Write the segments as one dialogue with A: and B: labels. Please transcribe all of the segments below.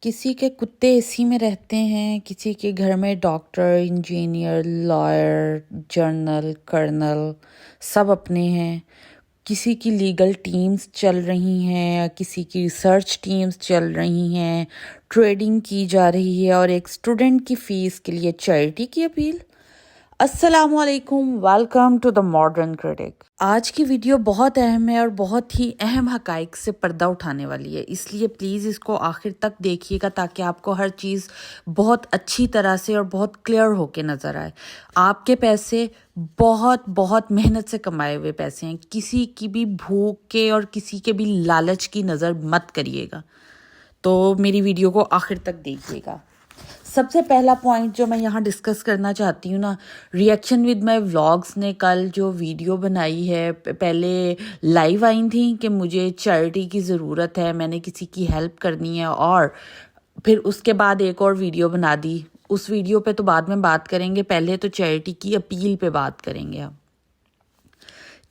A: किसी के कुत्ते एसी में रहते हैं, किसी के घर में doctor, engineer, lawyer, general, colonel सब अपने हैं। किसी की लीगल टीम्स चल रही हैं, किसी की रिसर्च टीम्स चल रही हैं, ट्रेडिंग की जा रही है और एक स्टूडेंट की फ़ीस के लिए चैरिटी की अपील। अस्सलामुअलैकुम, welcome to the modern critic. आज की वीडियो बहुत अहम है और बहुत ही अहम हकाइक से पर्दा उठाने वाली है, इसलिए प्लीज़ इसको आखिर तक देखिएगा ताकि आपको हर चीज़ बहुत अच्छी तरह से और बहुत क्लियर होके नज़र आए। आपके पैसे बहुत बहुत मेहनत से कमाए हुए पैसे हैं, किसी की भी भूख के और किसी के भी लालच की नज़र मत करिएगा। तो मेरी वीडियो को आखिर तक देखिएगा। सबसे पहला पॉइंट जो मैं यहाँ डिस्कस करना चाहती हूँ ना, रिएक्शन विद माय व्लॉग्स ने कल जो वीडियो बनाई है, पहले लाइव आई थी कि मुझे चैरिटी की ज़रूरत है, मैंने किसी की हेल्प करनी है, और फिर उसके बाद एक और वीडियो बना दी। उस वीडियो पे तो बाद में बात करेंगे, पहले तो चैरिटी की अपील पे बात करेंगे हम।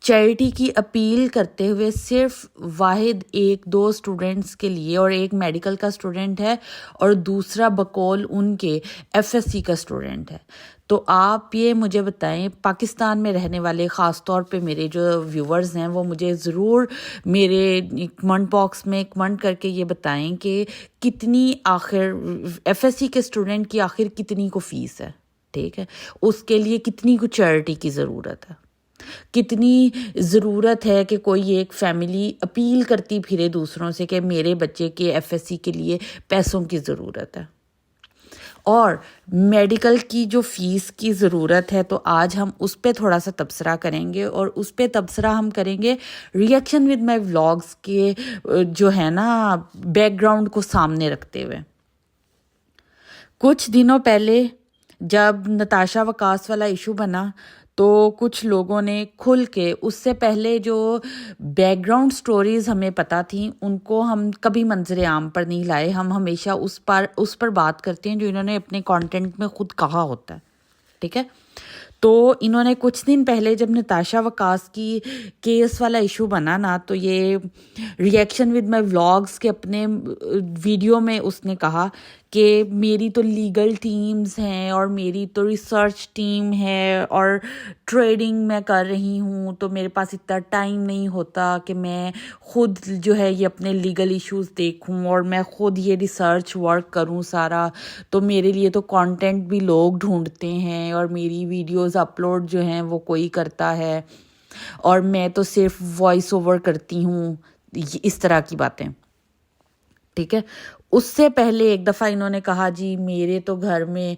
A: चैरिटी की अपील करते हुए सिर्फ वाहिद एक दो स्टूडेंट्स के लिए, और एक मेडिकल का स्टूडेंट है और दूसरा बकौल उनके एफएससी का स्टूडेंट है। तो आप ये मुझे बताएं, पाकिस्तान में रहने वाले ख़ास तौर पे मेरे जो व्यूवर्स हैं वो मुझे ज़रूर मेरे कमेंट बॉक्स में कमेंट करके ये बताएं कि कितनी आखिर एफएससी के स्टूडेंट की आखिर कितनी को फ़ीस है, ठीक है, उसके लिए कितनी को चैरिटी की ज़रूरत है, कितनी ज़रूरत है कि कोई एक फैमिली अपील करती फिरे दूसरों से कि मेरे बच्चे के एफएससी के लिए पैसों की ज़रूरत है, और मेडिकल की जो फ़ीस की ज़रूरत है। तो आज हम उस पे थोड़ा सा तबसरा करेंगे, और उस पे तबसरा हम करेंगे रिएक्शन विद माय व्लॉग्स के जो है ना बैकग्राउंड को सामने रखते हुए। कुछ दिनों पहले जब नताशा वकास वाला इशू बना तो कुछ लोगों ने खुल के, उससे पहले जो बैकग्राउंड स्टोरीज़ हमें पता थी उनको हम कभी मंजर आम पर नहीं लाए। हम हमेशा उस पर बात करते हैं जो इन्होंने अपने कंटेंट में खुद कहा होता है, ठीक है। तो इन्होंने कुछ दिन पहले जब नताशा वकास की केस वाला इशू बना ना, तो ये रिएक्शन विद माय व्लॉग्स के अपने वीडियो में उसने कहा कि मेरी तो लीगल टीम्स हैं और मेरी तो रिसर्च टीम है और ट्रेडिंग मैं कर रही हूँ, तो मेरे पास इतना टाइम नहीं होता कि मैं खुद जो है ये अपने लीगल इश्यूज देखूँ और मैं खुद ये रिसर्च वर्क करूँ सारा। तो मेरे लिए तो कंटेंट भी लोग ढूंढते हैं और मेरी वीडियोस अपलोड जो हैं वो कोई करता है, और मैं तो सिर्फ वॉइस ओवर करती हूँ, इस तरह की बातें, ठीक है। उससे पहले एक दफ़ा इन्होंने कहा जी मेरे तो घर में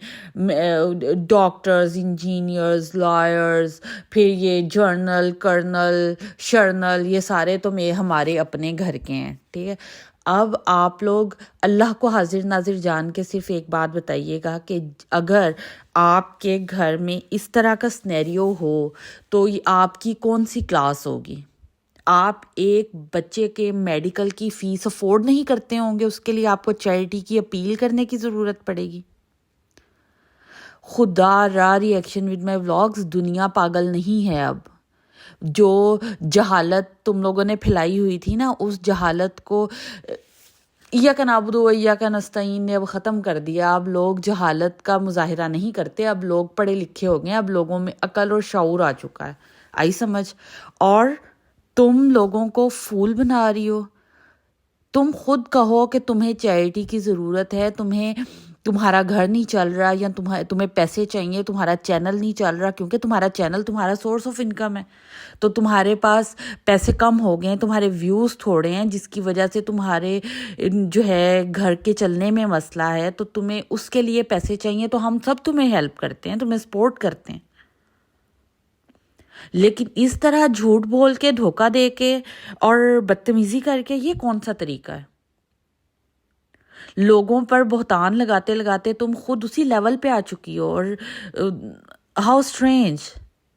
A: डॉक्टर्स, इंजीनियर्स, लॉयर्स, फिर ये जर्नल, कर्नल, शर्नल, ये सारे तो हमारे अपने घर के हैं, ठीक है। अब आप लोग अल्लाह को हाजिर नाजिर जान के सिर्फ एक बात बताइएगा कि अगर आपके घर में इस तरह का सिनेरियो हो तो आपकी कौन सी क्लास होगी? आप एक बच्चे के मेडिकल की फ़ीस अफोर्ड नहीं करते होंगे, उसके लिए आपको चैरिटी की अपील करने की ज़रूरत पड़ेगी। खुदा रा रिएक्शन विद माय व्लॉग्स दुनिया पागल नहीं है। अब जो जहालत तुम लोगों ने फैलाई हुई थी ना, उस जहालत को इय्याका नाबुदु व इय्याका नस्तईन ने अब ख़त्म कर दिया। अब लोग जहालत का मुजाहिरा नहीं करते, अब लोग पढ़े लिखे हो गए, अब लोगों में अकल और शऊर आ चुका है, आई समझ। और तुम लोगों को फूल बना रही हो। तुम खुद कहो कि तुम्हें चैरिटी की ज़रूरत है, तुम्हारा घर नहीं चल रहा, या तुम्हें पैसे चाहिए, तुम्हारा चैनल नहीं चल रहा, क्योंकि तुम्हारा चैनल तुम्हारा सोर्स ऑफ इनकम है। तो तुम्हारे पास पैसे कम हो गए हैं, तुम्हारे व्यूज़ थोड़े हैं, जिसकी वजह से तुम्हारे जो है घर के चलने में मसला है, तो तुम्हें उसके लिए पैसे चाहिए। तो हम सब तुम्हें हेल्प करते हैं, तुम्हें सपोर्ट करते हैं, लेकिन इस तरह झूठ बोल के, धोखा दे के और बदतमीजी करके, ये कौन सा तरीका है? लोगों पर बहुतान लगाते लगाते तुम खुद उसी लेवल पे आ चुकी हो, और हाउ स्ट्रेंज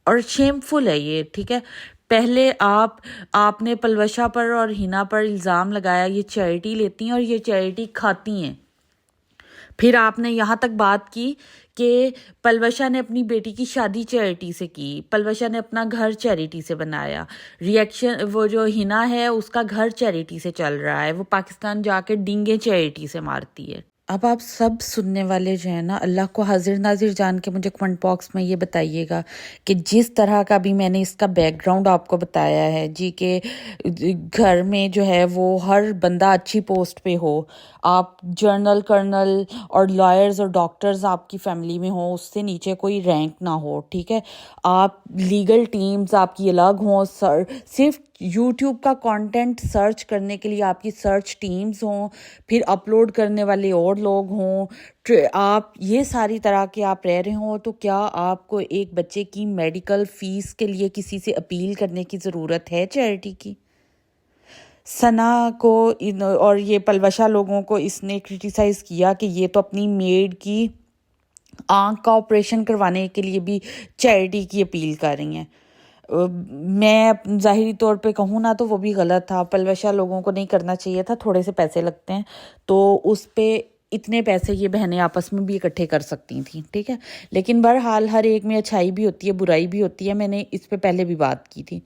A: और शेमफुल है ये, ठीक है। पहले आपने पलवशा पर और हिना पर इल्ज़ाम लगाया ये चैरिटी लेती हैं और ये चैरिटी खाती हैं। फिर आपने यहाँ तक बात की कि पलवशा ने अपनी बेटी की शादी चैरिटी से की, पलवशा ने अपना घर चैरिटी से बनाया। रिएक्शन वो जो हिना है उसका घर चैरिटी से चल रहा है, वो पाकिस्तान जाके डींगे चैरिटी से मारती है, अब आप सब सुनने वाले जो है ना, अल्लाह को हाजिर नाजिर जान के मुझे कमेंट बॉक्स में ये बताइएगा कि जिस तरह का भी मैंने इसका बैकग्राउंड आपको बताया है जी, के घर में जो है वो हर बंदा अच्छी पोस्ट पे हो, आप जनरल कर्नल और लॉयर्स और डॉक्टर्स आपकी फैमिली में हो, उससे नीचे कोई रैंक ना हो, ठीक है, आप लीगल टीम्स आपकी अलग हों, सर सिर्फ यूट्यूब का कंटेंट सर्च करने के लिए आपकी सर्च टीम्स हों, फिर अपलोड करने वाले और लोग हों, आप ये सारी तरह के आप रह रहे हो, तो क्या आपको एक बच्चे की मेडिकल फीस के लिए किसी से अपील करने की ज़रूरत है चैरिटी की? सना को और ये पलवशा लोगों को इसने क्रिटिसाइज़ किया कि ये तो अपनी मेड की आँख का ऑपरेशन करवाने के लिए भी चैरिटी की अपील कर रही हैं। मैं ज़ाहिरी तौर पे कहूँ ना तो वो भी गलत था, पलवशा लोगों को नहीं करना चाहिए था, थोड़े से पैसे लगते हैं तो उस पे इतने पैसे ये बहनें आपस में भी इकट्ठे कर सकती थी, ठीक है। लेकिन बहरहाल हर एक में अच्छाई भी होती है, बुराई भी होती है, मैंने इस पे पहले भी बात की थी।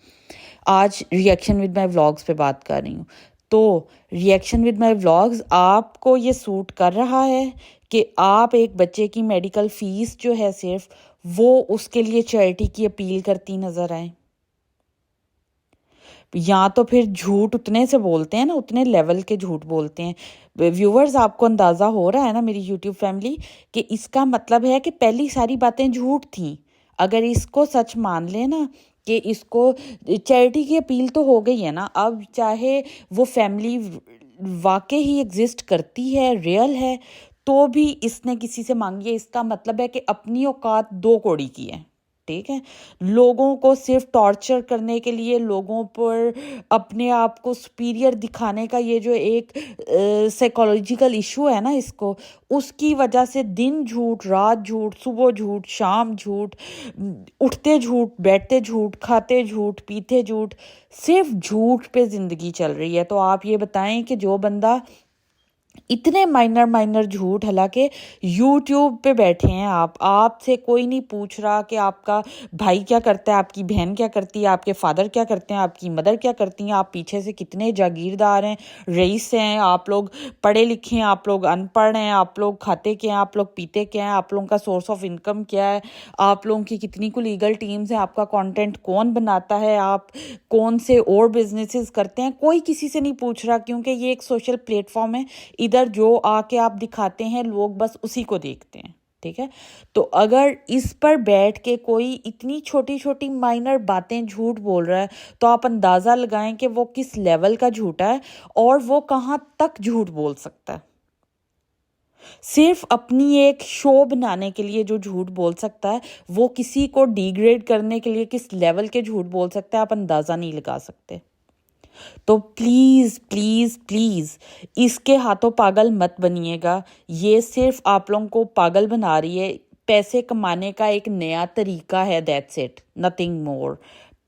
A: आज रिएक्शन विद माई व्लॉग्स पे बात कर रही हूँ। तो रिएक्शन विद माई व्लॉग्स, आपको ये सूट कर रहा है कि आप एक बच्चे की मेडिकल फीस जो है सिर्फ वो उसके लिए चैरिटी की अपील करती नजर आए? या तो फिर झूठ उतने से बोलते हैं ना, उतने लेवल के झूठ बोलते हैं। व्यूवर्स, आपको अंदाज़ा हो रहा है ना मेरी यूट्यूब फैमिली, कि इसका मतलब है कि पहली सारी बातें झूठ थी। अगर इसको सच मान ले ना कि इसको चैरिटी की अपील तो हो गई है ना, अब चाहे वो फैमिली वाकई ही एग्जिस्ट करती है, रियल है, तो भी इसने किसी से मांगी है, इसका मतलब है कि अपनी औकात दो कौड़ी की है, ठीक है। लोगों को सिर्फ टॉर्चर करने के लिए, लोगों पर अपने आप को सुपीरियर दिखाने का ये जो एक साइकोलॉजिकल इशू है ना इसको, उसकी वजह से दिन झूठ, रात झूठ, सुबह झूठ, शाम झूठ, उठते झूठ, बैठते झूठ, खाते झूठ, पीते झूठ, सिर्फ झूठ पे ज़िंदगी चल रही है। तो आप ये बताएं कि जो बंदा इतने माइनर माइनर झूठ, हालांकि यूट्यूब पे बैठे हैं आप, आपसे कोई नहीं पूछ रहा कि आपका भाई क्या करता है, आपकी बहन क्या करती है, आपके फादर क्या करते हैं, आपकी मदर क्या करती हैं, आप पीछे से कितने जागीरदार हैं, रईस हैं, आप लोग पढ़े लिखे हैं, आप लोग अनपढ़ हैं, आप लोग खाते क्या हैं, आप लोग पीते क्या हैं, आप लोगों का सोर्स ऑफ इनकम क्या है, आप लोगों की कितनी को लीगल टीम्स हैं, आपका कंटेंट कौन बनाता है, आप कौन से और बिजनेसेस करते हैं, कोई किसी से नहीं पूछ रहा, क्योंकि ये एक सोशल प्लेटफॉर्म है। इधर जो आके आप दिखाते हैं लोग बस उसी को देखते हैं, ठीक है। तो अगर इस पर बैठ के कोई इतनी छोटी छोटी माइनर बातें झूठ बोल रहा है, तो आप अंदाजा लगाएं कि वो किस लेवल का झूठा है और वो कहाँ तक झूठ बोल सकता है। सिर्फ अपनी एक शो बनाने के लिए जो झूठ बोल सकता है, वो किसी को डिग्रेड करने के लिए किस लेवल के झूठ बोल सकता है, आप अंदाजा नहीं लगा सकते। तो प्लीज़ प्लीज़ प्लीज़ इसके हाथों पागल मत बनिएगा। ये सिर्फ आप लोगों को पागल बना रही है, पैसे कमाने का एक नया तरीका है, दैट्स इट, नथिंग मोर।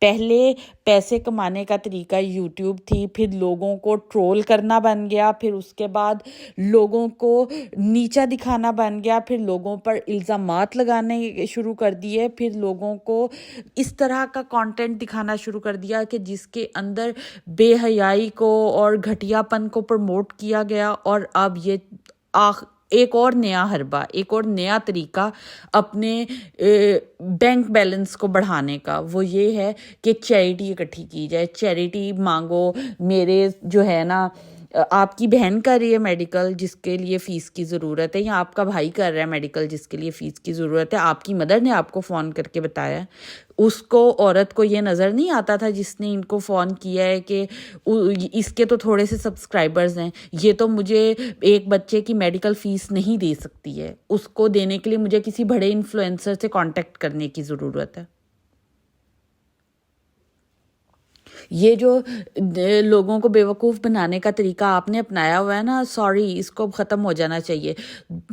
A: पहले पैसे कमाने का तरीका यूट्यूब थी, फिर लोगों को ट्रोल करना बन गया, फिर उसके बाद लोगों को नीचा दिखाना बन गया, फिर लोगों पर इल्ज़ामात लगाने शुरू कर दिए, फिर लोगों को इस तरह का कंटेंट दिखाना शुरू कर दिया कि जिसके अंदर बेहयाई को और घटियापन को प्रमोट किया गया। और अब ये एक और नया हरबा, एक और नया तरीका अपने बैंक बैलेंस को बढ़ाने का, वो ये है कि चैरिटी इकट्ठी की जाए, चैरिटी मांगो। मेरे जो है ना, आपकी बहन कर रही है मेडिकल जिसके लिए फ़ीस की ज़रूरत है, या आपका भाई कर रहा है मेडिकल जिसके लिए फ़ीस की ज़रूरत है, आपकी मदर ने आपको फ़ोन करके बताया, उसको, औरत को ये नज़र नहीं आता था जिसने इनको फ़ोन किया है कि इसके तो थोड़े से सब्सक्राइबर्स हैं, ये तो मुझे एक बच्चे की मेडिकल फ़ीस नहीं दे सकती है, उसको देने के लिए मुझे किसी बड़े इन्फ्लुएंसर से कांटेक्ट करने की ज़रूरत है। ये जो लोगों को बेवकूफ़ बनाने का तरीका आपने अपनाया हुआ है ना, सॉरी, इसको ख़त्म हो जाना चाहिए।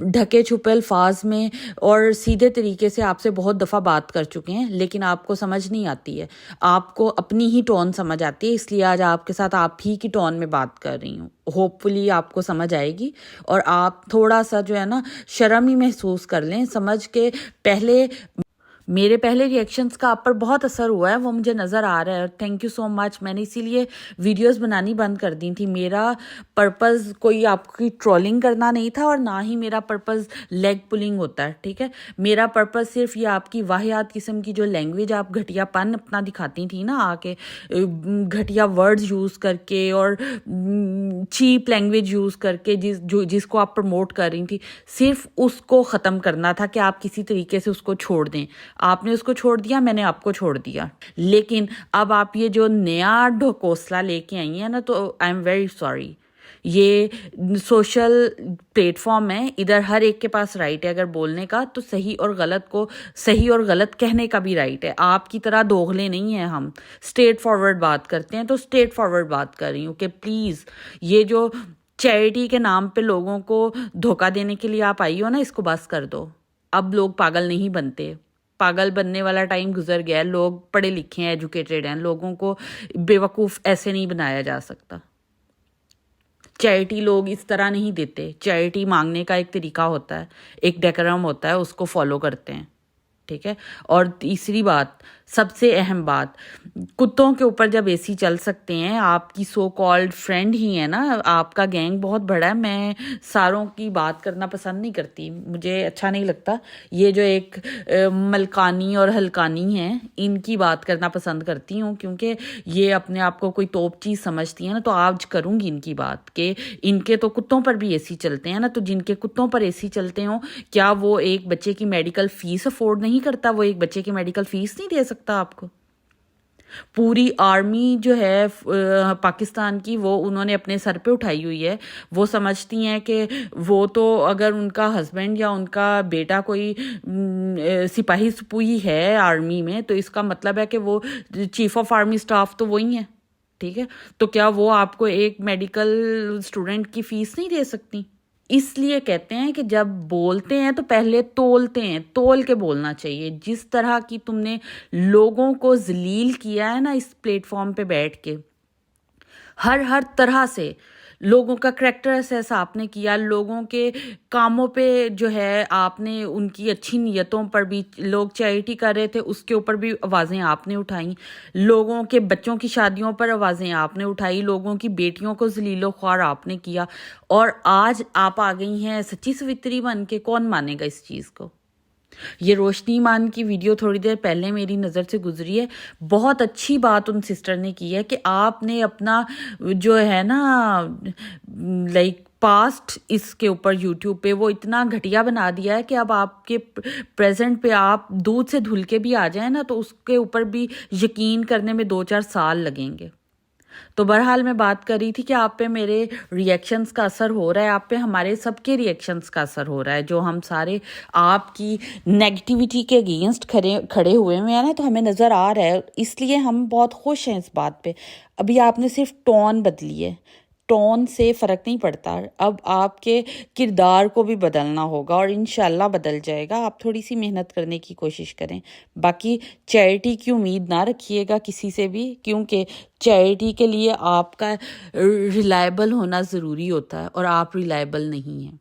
A: ढके छुपे अल्फाज में और सीधे तरीके से आपसे बहुत दफ़ा बात कर चुके हैं, लेकिन आपको समझ नहीं आती है, आपको अपनी ही टोन समझ आती है, इसलिए आज आपके साथ आप ही की टोन में बात कर रही हूँ। होपफुली आपको समझ आएगी और आप थोड़ा सा जो है ना शर्म ही महसूस कर लें, समझ के पहले میرے پہلے ریئیکشنز کا آپ پر بہت اثر ہوا ہے، وہ مجھے نظر آ رہا ہے، تھینک یو سو مچ. میں نے اسی لیے ویڈیوز بنانی بند کر دی تھی. میرا پرپز کوئی آپ کی ٹرولنگ کرنا نہیں تھا، اور نہ ہی میرا پرپز لیگ پلنگ ہوتا ہے، ٹھیک ہے. میرا پرپز صرف یہ آپ کی واہیات قسم کی جو لینگویج آپ گھٹیا پن اپنا دکھاتی تھیں نا، آ کے گھٹیا ورڈز یوز کر کے اور چیپ لینگویج یوز کر کے جس کو آپ پروموٹ کر رہی تھی، صرف اس کو ختم کرنا تھا کہ آپ کسی طریقے سے اس کو چھوڑ دیں. آپ نے اس کو چھوڑ دیا، میں نے آپ کو چھوڑ دیا. لیکن اب آپ یہ جو نیا ڈھکوسلا لے کے آئی ہیں نا، تو آئی ایم ویری سوری. یہ سوشل پلیٹ فارم ہے، ادھر ہر ایک کے پاس رائٹ ہے اگر بولنے کا، تو صحیح اور غلط کو صحیح اور غلط کہنے کا بھی رائٹ ہے. آپ کی طرح دوغلے نہیں ہیں ہم، اسٹریٹ فارورڈ بات کرتے ہیں، تو اسٹریٹ فارورڈ بات کر رہی ہوں کہ پلیز یہ جو چیریٹی کے نام پہ لوگوں کو دھوکہ دینے کے لیے آپ آئی ہو نا، اس کو بس کر دو. اب لوگ پاگل نہیں بنتے، پاگل بننے والا ٹائم گزر گیا ہے. لوگ پڑھے لکھے ہیں، ایجوکیٹڈ ہیں، لوگوں کو بے وقوف ایسے نہیں بنایا جا سکتا. چیریٹی لوگ اس طرح نہیں دیتے. چیریٹی مانگنے کا ایک طریقہ ہوتا ہے، ایک ڈیکورم ہوتا ہے، اس کو فالو کرتے ہیں، ٹھیک ہے. اور تیسری بات، سب سے اہم بات، کتوں کے اوپر جب اے سی چل سکتے ہیں، آپ کی سو کالڈ فرینڈ ہی ہے نا، آپ کا گینگ بہت بڑا ہے. میں ساروں کی بات کرنا پسند نہیں کرتی، مجھے اچھا نہیں لگتا. یہ جو ایک ملکانی اور ہلکانی ہیں، ان کی بات کرنا پسند کرتی ہوں، کیونکہ یہ اپنے آپ کو کوئی توپ چیز سمجھتی ہیں نا. تو آج کروں گی ان کی بات کہ ان کے تو کتوں پر بھی اے سی چلتے ہیں نا. تو جن کے کتوں پر اے سی چلتے ہوں، کیا وہ ایک بچے کی میڈیکل فیس افورڈ نہیں کرتا؟ وہ ایک بچے کی میڈیکل فیس نہیں دے سکتا آپ کو؟ پوری آرمی جو ہے پاکستان کی، وہ انہوں نے اپنے سر پہ اٹھائی ہوئی ہے. وہ سمجھتی ہیں کہ وہ تو اگر ان کا ہسبینڈ یا ان کا بیٹا کوئی سپاہی سپوہی ہے آرمی میں، تو اس کا مطلب ہے کہ وہ چیف آف آرمی اسٹاف تو وہی ہیں، ٹھیک ہے. تو کیا وہ آپ کو ایک میڈیکل اسٹوڈنٹ کی فیس نہیں دے سکتی؟ اس لیے کہتے ہیں کہ جب بولتے ہیں تو پہلے تولتے ہیں، تول کے بولنا چاہیے. جس طرح کی تم نے لوگوں کو ذلیل کیا ہے نا اس پلیٹ فارم پہ بیٹھ کے، ہر طرح سے لوگوں کا کریکٹر اسیس آپ نے کیا، لوگوں کے کاموں پہ جو ہے آپ نے ان کی اچھی نیتوں پر بھی، لوگ چیریٹی کر رہے تھے اس کے اوپر بھی آوازیں آپ نے اٹھائیں، لوگوں کے بچوں کی شادیوں پر آوازیں آپ نے اٹھائی، لوگوں کی بیٹیوں کو ذلیل و خوار آپ نے کیا. اور آج آپ آ گئی ہیں سچی سوتری بن کے. کون مانے گا اس چیز کو؟ یہ روشنی مان کی ویڈیو تھوڑی دیر پہلے میری نظر سے گزری ہے. بہت اچھی بات ان سسٹر نے کی ہے کہ آپ نے اپنا جو ہے نا لائک پاسٹ اس کے اوپر یوٹیوب پہ وہ اتنا گھٹیا بنا دیا ہے کہ اب آپ کے پریزنٹ پہ آپ دودھ سے دھل کے بھی آ جائیں نا، تو اس کے اوپر بھی یقین کرنے میں 2-4 سال لگیں گے. تو بہرحال میں بات کر رہی تھی کہ آپ پہ میرے ریئیکشنز کا اثر ہو رہا ہے، آپ پہ ہمارے سب کے ریئیکشنز کا اثر ہو رہا ہے، جو ہم سارے آپ کی نیگیٹیوٹی کے اگینسٹ کھڑے ہوئے ہیں نا. تو ہمیں نظر آ رہا ہے، اس لیے ہم بہت خوش ہیں اس بات پہ. ابھی آپ نے صرف ٹون بدلی ہے، ٹون سے فرق نہیں پڑتا. اب آپ کے کردار کو بھی بدلنا ہوگا، اور انشاءاللہ بدل جائے گا. آپ تھوڑی سی محنت کرنے کی کوشش کریں. باقی چیریٹی کی امید نہ رکھیے گا کسی سے بھی، کیونکہ چیریٹی کے لیے آپ کا ریلائبل ہونا ضروری ہوتا ہے، اور آپ ریلائبل نہیں ہیں.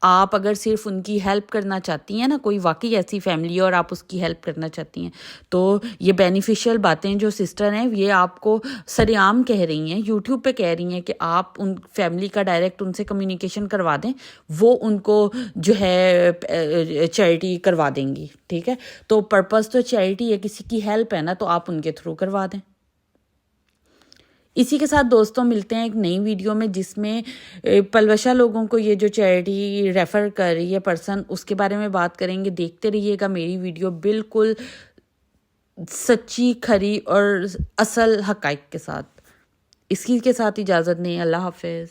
A: آپ اگر صرف ان کی ہیلپ کرنا چاہتی ہیں نا، کوئی واقعی ایسی فیملی ہے اور آپ اس کی ہیلپ کرنا چاہتی ہیں، تو یہ بینیفیشل باتیں جو سسٹر ہیں یہ آپ کو سریعام کہہ رہی ہیں، یوٹیوب پہ کہہ رہی ہیں کہ آپ ان فیملی کا ڈائریکٹ ان سے کمیونیکیشن کروا دیں، وہ ان کو جو ہے چیریٹی کروا دیں گی، ٹھیک ہے. تو پرپز تو چیریٹی ہے، کسی کی ہیلپ ہے نا، تو آپ ان کے تھرو کروا دیں. اسی کے ساتھ دوستوں ملتے ہیں ایک نئی ویڈیو میں، جس میں پلوشہ لوگوں کو یہ جو چیریٹی ریفر کر رہی ہے پرسن، اس کے بارے میں بات کریں گے. دیکھتے رہیے گا میری ویڈیو بالکل سچی کھری اور اصل حقائق کے ساتھ. اس کی کے ساتھ اجازت نہیں. اللہ حافظ.